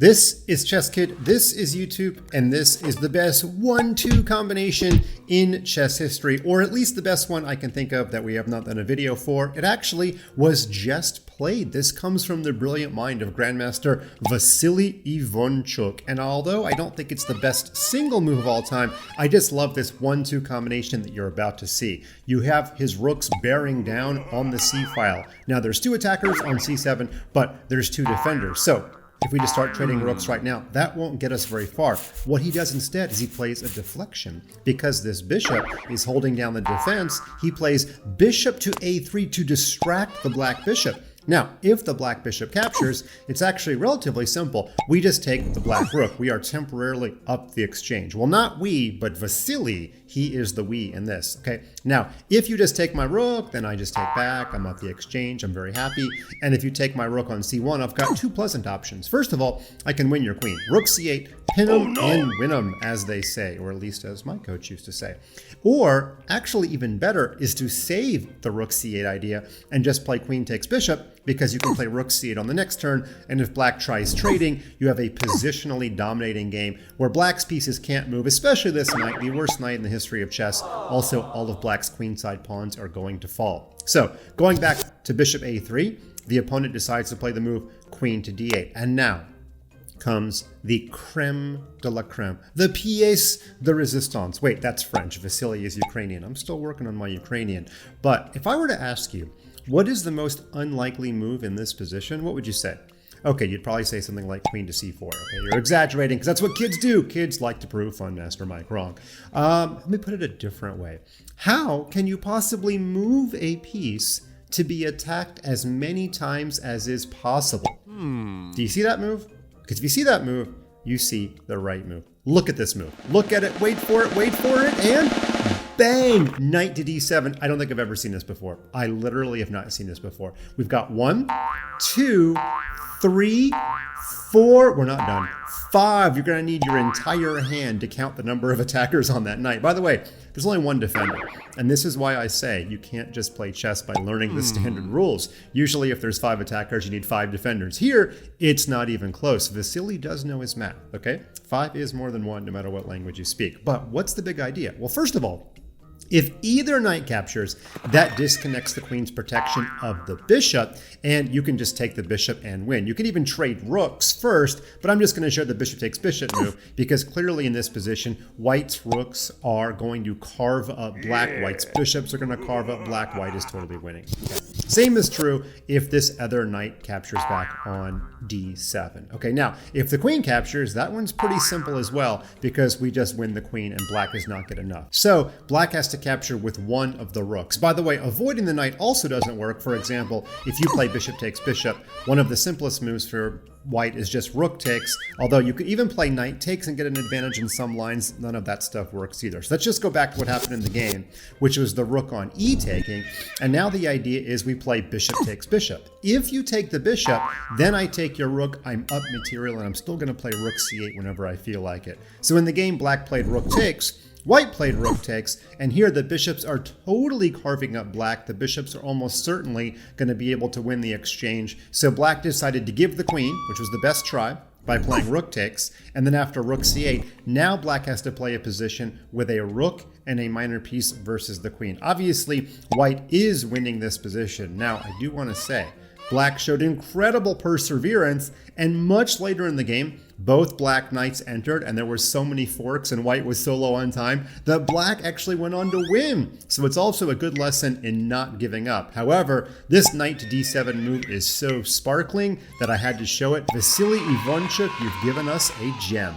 This is ChessKid, this is YouTube, and this is the best 1-2 combination in chess history, or at least the best one I can think of that we have not done a video for. It actually was just played. This comes from the brilliant mind of Grandmaster Vasily Ivonchuk, and although I don't think it's the best single move of all time, I just love this 1-2 combination that you're about to see. You have his rooks bearing down on the c-file. Now there's two attackers on c7, but there's two defenders. So if we just start trading rooks right now, that won't get us very far. What he does instead is he plays a deflection. Because this bishop is holding down the defense, he plays bishop to a3 to distract the black bishop. Now, if the black bishop captures, it's actually relatively simple. We just take the black rook. We are temporarily up the exchange. Well, not we, but Vasily. He is the we in this, okay? Now, if you just take my rook, then I just take back. I'm up the exchange. I'm very happy. And if you take my rook on c1, I've got two pleasant options. First of all, I can win your queen. Rook c8, pin him and win him, as they say, or at least as my coach used to say. Or, actually even better, is to save the rook c8 idea and just play queen takes bishop, because you can play rook c8 on the next turn, and if black tries trading, you have a positionally dominating game where black's pieces can't move, especially this knight, the worst knight in the history of chess. Also, all of black's queenside pawns are going to fall. So, going back to bishop a3, the opponent decides to play the move queen to d8, and now comes the creme de la creme, the pièce de résistance. Wait, that's French. Vasily is Ukrainian. I'm still working on my Ukrainian. But if I were to ask you, what is the most unlikely move in this position? What would you say? Okay, you'd probably say something like queen to c4. Okay, you're exaggerating because that's what kids do. Kids like to prove Fun Master Mike wrong. Let me put it a different way. How can you possibly move a piece to be attacked as many times as is possible? Do you see that move? Because if you see that move, you see the right move. Look at this move. Look at it, wait for it, and bang! Knight to d7. I don't think I've ever seen this before. I literally have not seen this before. We've got 1, 2, 3, 4. We're not done. 5. You're going to need your entire hand to count the number of attackers on that knight. By the way, there's only one defender. And this is why I say you can't just play chess by learning the standard rules. Usually if there's 5 attackers, you need 5 defenders. Here, it's not even close. Vasily does know his math, okay? 5 is more than 1 no matter what language you speak. But what's the big idea? Well, first of all, if either knight captures, that disconnects the queen's protection of the bishop, and you can just take the bishop and win. You can even trade rooks first, but I'm just going to show the bishop takes bishop move, because clearly in this position, white's rooks are going to carve up black. White's bishops are going to carve up black. White is totally winning. Okay. Same is true if this other knight captures back on d7. Okay, now, if the queen captures, that one's pretty simple as well, because we just win the queen and black does not get enough. So, black has to capture with one of the rooks. By the way, avoiding the knight also doesn't work. For example, if you play bishop takes bishop, one of the simplest moves for white is just rook takes, although you could even play knight takes and get an advantage in some lines. None of that stuff works either. So let's just go back to what happened in the game, which was the rook on e taking, and now the idea is we play bishop takes bishop. If you take the bishop, then I take your rook, I'm up material, and I'm still going to play rook c8 whenever I feel like it. So in the game, black played rook takes, white played rook takes, and here the bishops are totally carving up black. The bishops are almost certainly going to be able to win the exchange. So black decided to give the queen, which was the best try, by playing rook takes, and then after rook c8, now black has to play a position with a rook and a minor piece versus the queen. Obviously, white is winning this position. Now, I do want to say, black showed incredible perseverance, and much later in the game, both black knights entered, and there were so many forks and white was so low on time that black actually went on to win. So it's also a good lesson in not giving up. However, this knight to d7 move is so sparkling that I had to show it. Vasily Ivonchuk, you've given us a gem.